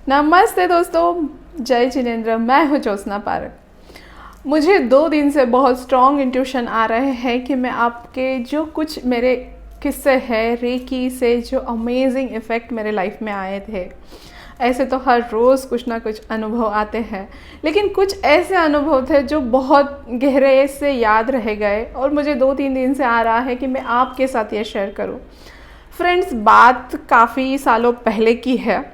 नमस्ते दोस्तों, जय जिनेंद्र। मैं हूँ ज्योत्सना पारक। मुझे 2 दिन से बहुत स्ट्रॉन्ग इंट्यूशन आ रहे हैं कि मैं आपके जो कुछ मेरे किस्से हैं रेकी से, जो अमेजिंग इफ़ेक्ट मेरे लाइफ में आए थे। ऐसे तो हर रोज़ कुछ ना कुछ अनुभव आते हैं, लेकिन कुछ ऐसे अनुभव थे जो बहुत गहरे से याद रह गए और मुझे 2-3 दिन से आ रहा है कि मैं आपके साथ ये शेयर करूँ। फ्रेंड्स, बात काफ़ी सालों पहले की है।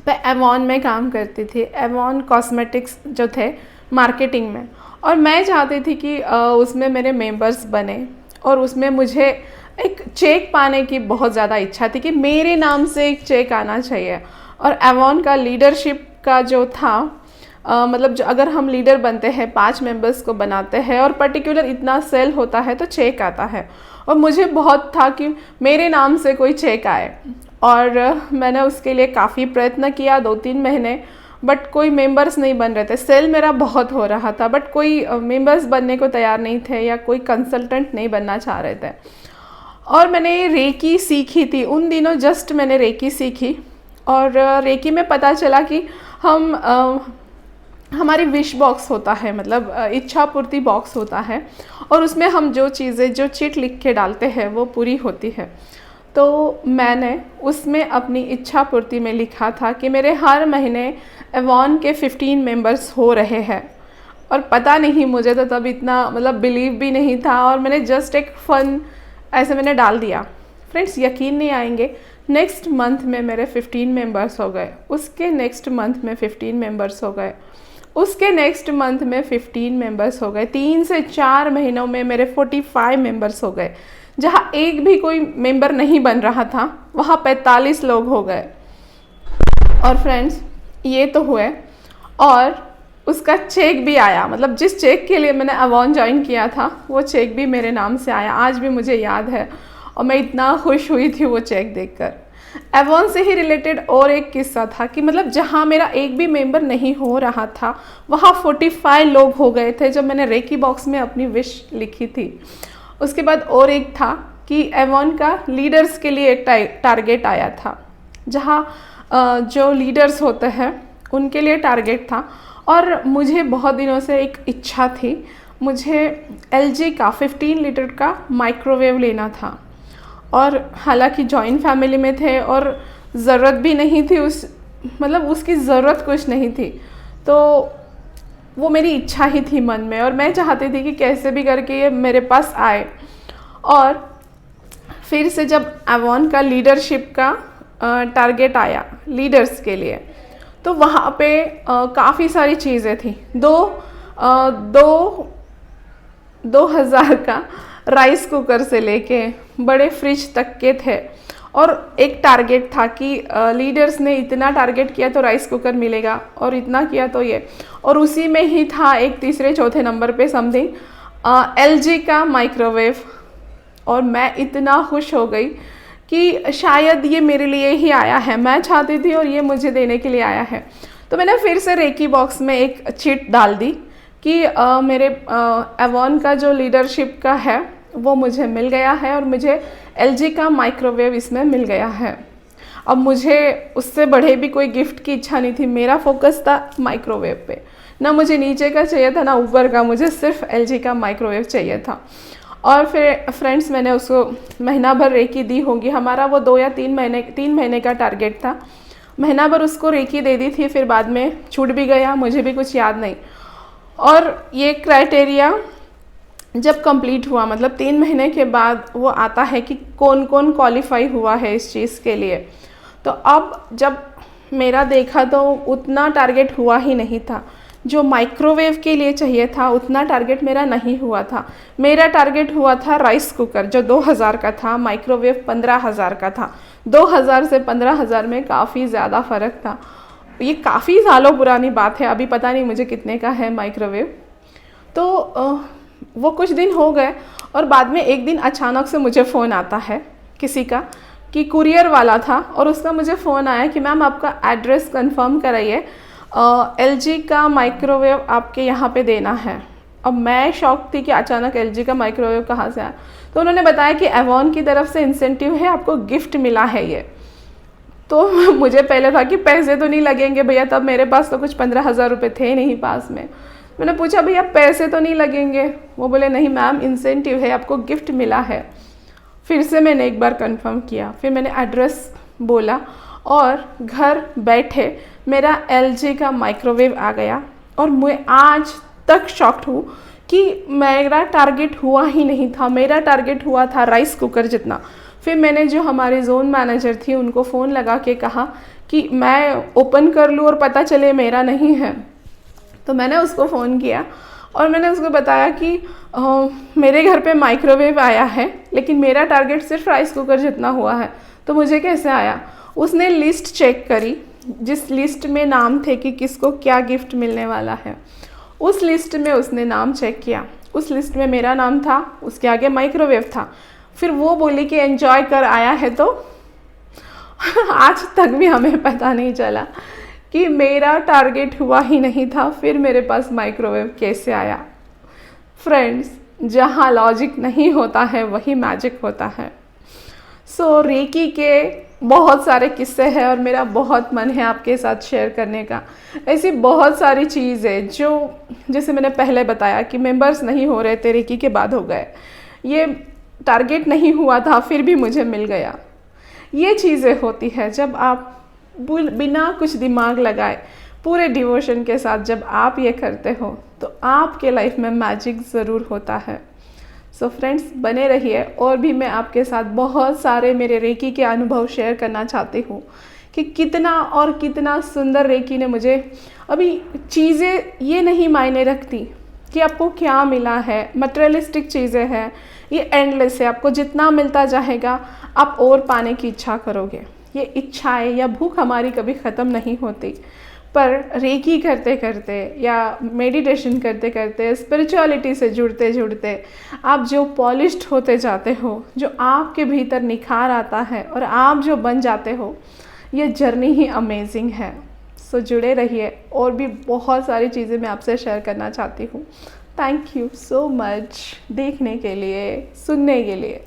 मैं एवॉन में काम करती थी। एवॉन कॉस्मेटिक्स जो थे मार्केटिंग में, और मैं चाहती थी कि उसमें मेरे मेंबर्स बने और उसमें मुझे एक चेक पाने की बहुत ज़्यादा इच्छा थी कि मेरे नाम से एक चेक आना चाहिए। और एवॉन का लीडरशिप का जो था, मतलब जो अगर हम लीडर बनते हैं, 5 मेंबर्स को बनाते हैं और पर्टिकुलर इतना सेल होता है तो चेक आता है। और मुझे बहुत था कि मेरे नाम से कोई चेक आए, और मैंने उसके लिए काफ़ी प्रयत्न किया 2-3 महीने, बट कोई मेंबर्स नहीं बन रहे थे। सेल मेरा बहुत हो रहा था, बट कोई मेंबर्स बनने को तैयार नहीं थे या कोई कंसल्टेंट नहीं बनना चाह रहे थे। और मैंने रेकी सीखी थी उन दिनों, जस्ट मैंने रेकी सीखी। और रेकी में पता चला कि हमारी विश बॉक्स होता है, मतलब इच्छा पूर्ति बॉक्स होता है, और उसमें हम जो चीज़ें, जो चिट लिख के डालते हैं वो पूरी होती है। तो मैंने उसमें अपनी इच्छा पूर्ति में लिखा था कि मेरे हर महीने एवॉन के 15 मेंबर्स हो रहे हैं। और पता नहीं, मुझे तो तब इतना मतलब बिलीव भी नहीं था, और मैंने जस्ट एक फ़न ऐसे मैंने डाल दिया। फ्रेंड्स, यकीन नहीं आएंगे, नेक्स्ट मंथ में मेरे 15 मेंबर्स हो गए, उसके नेक्स्ट मंथ में 15 मेंबर्स हो गए, उसके नेक्स्ट मंथ में 15 मेंबर्स हो गए। 3 से 4 महीनों में मेरे 45 मेंबर्स हो गए। जहाँ एक भी कोई मेंबर नहीं बन रहा था, वहाँ 45 लोग हो गए। और फ्रेंड्स, ये तो हुए, और उसका चेक भी आया। मतलब जिस चेक के लिए मैंने एवॉन ज्वाइन किया था, वो चेक भी मेरे नाम से आया। आज भी मुझे याद है, और मैं इतना खुश हुई थी वो चेक देखकर। एवॉन से ही रिलेटेड और एक किस्सा था कि मतलब जहाँ मेरा एक भी मेंबर नहीं हो रहा था, वहाँ 45 लोग हो गए थे जब मैंने रेकी बॉक्स में अपनी विश लिखी थी। उसके बाद और एक था कि एवॉन का लीडर्स के लिए एक टारगेट आया था, जहाँ जो लीडर्स होते हैं उनके लिए टारगेट था। और मुझे बहुत दिनों से एक इच्छा थी, मुझे LG का 15 लीटर का माइक्रोवेव लेना था। और हालांकि जॉइंट फैमिली में थे और ज़रूरत भी नहीं थी, मतलब उसकी ज़रूरत कुछ नहीं थी, तो वो मेरी इच्छा ही थी मन में, और मैं चाहती थी कि कैसे भी करके ये मेरे पास आए। और फिर से जब एवॉन का लीडरशिप का टारगेट आया लीडर्स के लिए, तो वहाँ पे काफ़ी सारी चीज़ें थी। 2000 का राइस कुकर से लेके बड़े फ्रिज तक के थे। और एक टारगेट था कि लीडर्स ने इतना टारगेट किया तो राइस कुकर मिलेगा, और इतना किया तो ये। और उसी में ही था एक तीसरे चौथे नंबर पे समथिंग LG का माइक्रोवेव। और मैं इतना खुश हो गई कि शायद ये मेरे लिए ही आया है, मैं चाहती थी और ये मुझे देने के लिए आया है। तो मैंने फिर से रेकी बॉक्स में एक चिट डाल दी कि मेरे एवॉन का जो लीडरशिप का है वो मुझे मिल गया है, और मुझे LG का माइक्रोवेव इसमें मिल गया है। अब मुझे उससे बढ़े भी कोई गिफ्ट की इच्छा नहीं थी, मेरा फोकस था माइक्रोवेव पे। ना मुझे नीचे का चाहिए था ना ऊपर का, मुझे सिर्फ LG का माइक्रोवेव चाहिए था। और फिर फ्रेंड्स, मैंने उसको महीना भर रेकी दी होगी। हमारा वो 2 या 3 महीने का टारगेट था। महीना भर उसको रेकी दे दी थी, फिर बाद में छूट भी गया, मुझे भी कुछ याद नहीं। और ये क्राइटेरिया जब कंप्लीट हुआ, मतलब 3 महीने के बाद वो आता है कि कौन कौन क्वालिफाई हुआ है इस चीज़ के लिए। तो अब जब मेरा देखा तो उतना टारगेट हुआ ही नहीं था। जो माइक्रोवेव के लिए चाहिए था उतना टारगेट मेरा नहीं हुआ था। मेरा टारगेट हुआ था राइस कुकर, जो 2000 का था, माइक्रोवेव 15000 का था। 2000 से 15000 में काफ़ी ज़्यादा फ़र्क था। ये काफ़ी सालों पुरानी बात है, अभी पता नहीं मुझे कितने का है माइक्रोवेव। तो वो कुछ दिन हो गए, और बाद में एक दिन अचानक से मुझे फ़ोन आता है किसी का, कि कुरियर वाला था, और उसका मुझे फ़ोन आया कि मैम आपका एड्रेस कंफर्म कराइए, LG का माइक्रोवेव आपके यहाँ पे देना है। अब मैं शॉक थी कि अचानक LG का माइक्रोवेव कहाँ से आया। तो उन्होंने बताया कि एवॉन की तरफ से इंसेंटिव है, आपको गिफ्ट मिला है ये। तो मुझे पहले था कि पैसे तो नहीं लगेंगे भैया, तब मेरे पास तो कुछ 15,000 रुपये थे नहीं पास में। मैंने पूछा भैया पैसे तो नहीं लगेंगे? वो बोले नहीं मैम, इंसेंटिव है, आपको गिफ्ट मिला है। फिर से मैंने एक बार कंफर्म किया, फिर मैंने एड्रेस बोला और घर बैठे मेरा LG का माइक्रोवेव आ गया। और मैं आज तक शॉक्ड हूँ कि मेरा टारगेट हुआ ही नहीं था, मेरा टारगेट हुआ था राइस कुकर जितना। फिर मैंने जो हमारे जोन मैनेजर थी उनको फ़ोन लगा के कहा कि मैं ओपन कर लूँ और पता चले मेरा नहीं है। तो मैंने उसको फ़ोन किया और मैंने उसको बताया कि मेरे घर पे माइक्रोवेव आया है, लेकिन मेरा टारगेट सिर्फ राइस कुकर जितना हुआ है, तो मुझे कैसे आया। उसने लिस्ट चेक करी, जिस लिस्ट में नाम थे कि किसको क्या गिफ्ट मिलने वाला है, उस लिस्ट में उसने नाम चेक किया, उस लिस्ट में मेरा नाम था, उसके आगे माइक्रोवेव था। फिर वो बोली कि एंजॉय कर आया है। तो आज तक भी हमें पता नहीं चला कि मेरा टारगेट हुआ ही नहीं था, फिर मेरे पास माइक्रोवेव कैसे आया। फ्रेंड्स, जहाँ लॉजिक नहीं होता है वही मैजिक होता है। सो रेकी के बहुत सारे किस्से हैं और मेरा बहुत मन है आपके साथ शेयर करने का। ऐसी बहुत सारी चीज़ें जो, जैसे मैंने पहले बताया कि मेंबर्स नहीं हो रहे थे, रेकी के बाद हो गए। ये टारगेट नहीं हुआ था फिर भी मुझे मिल गया। ये चीज़ें होती है जब आप बिना कुछ दिमाग लगाए पूरे डिवोशन के साथ जब आप ये करते हो तो आपके लाइफ में मैजिक ज़रूर होता है। सो फ्रेंड्स, बने रहिए और भी मैं आपके साथ बहुत सारे मेरे रेकी के अनुभव शेयर करना चाहती हूँ कि कितना और कितना सुंदर रेकी ने मुझे, अभी चीज़ें ये नहीं मायने रखती कि आपको क्या मिला है, मटेरियलिस्टिक चीज़ें हैं, ये एंडलेस है, आपको जितना मिलता जाएगा आप और पाने की इच्छा करोगे। ये इच्छाएं या भूख हमारी कभी ख़त्म नहीं होती, पर रेकी करते करते या मेडिटेशन करते करते, स्पिरिचुअलिटी से जुड़ते जुड़ते आप जो पॉलिश्ड होते जाते हो, जो आपके भीतर निखार आता है और आप जो बन जाते हो, ये जर्नी ही अमेजिंग है। सो जुड़े रहिए, और भी बहुत सारी चीज़ें मैं आपसे शेयर करना चाहती हूँ। थैंक यू सो मच देखने के लिए, सुनने के लिए।